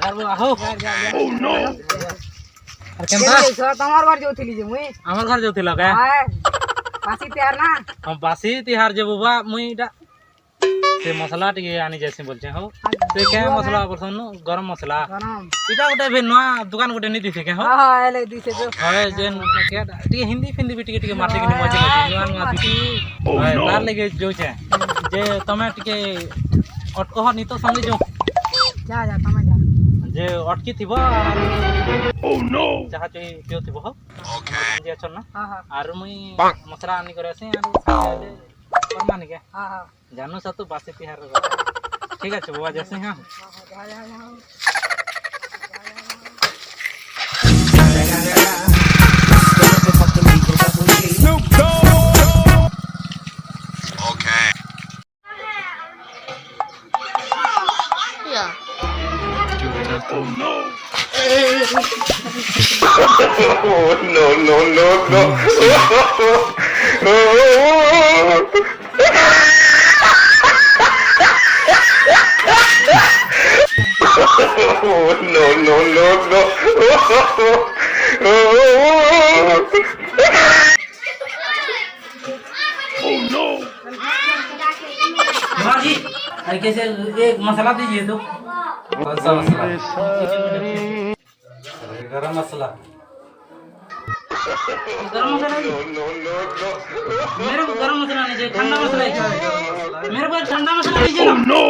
यार वो आहो ओह नो अरे केनता तमार घर जोथिली जे मुई हमर घर जोथिला का हाय पासी तैयार ना हम बासी तिहार जे बुबा मुई डा से मसला टिके आनी जैसे बोलछे हो से क्या मसला बरसन गरम मसला गरम इटा गोटे बे नवा दुकान गोटे नी दिसे के हो हां एले दिसे जो हाय जेन क्या टिके हिंदी फिंदी भी टिके मारते के मजे नवा नवा दिसी हाय तार लगे जो छे जे तमे टिके अटको हो नी तो संगे जो जा जा तमे जा जे अटकी थिबो ओह नो जहा चई पियो थिबो हो ओके जे छन ना हां हां आरो मुई मसला आनी करे से आरो परमानी के हां हां जानू सा तो बासी तिहार ठीक है बुआ जैसे हां जा जा जा Oh no! Oh no no no no! Oh no no no no! Oh no! जी अरे कैसे एक मसाला दीजिए तो कौन सा मसाला गरम मसाला मेरे को गरम मसाला नहीं चाहिए ठंडा मसाला चाहिए मेरे को ठंडा मसाला दीजिए ना